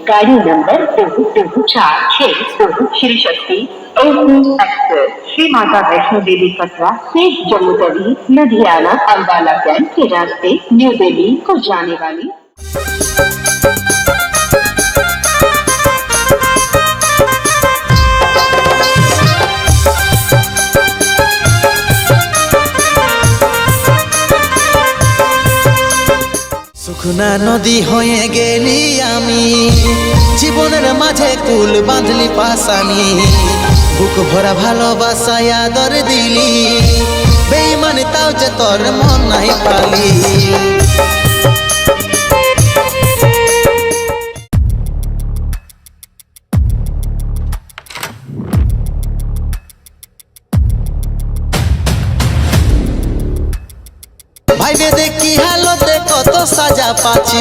गाड़ी number 246 express Shri Mata Vaishno Devi Katra से Jammu Tawi Ludhiana Ambala cantt के रास्ते न्यू दिल्ली को जाने वाली सुखना नदी হয়ে গেলি আমি জীবনের মাঝে কুল বাঁধলি পাশানি বুক ভরা ভালোবাসায় আদর দিলি বেঈমান তাও যে তোর মন নাই পালি ভাইবে দেখি হালতে কত সাজা পাচ্ছি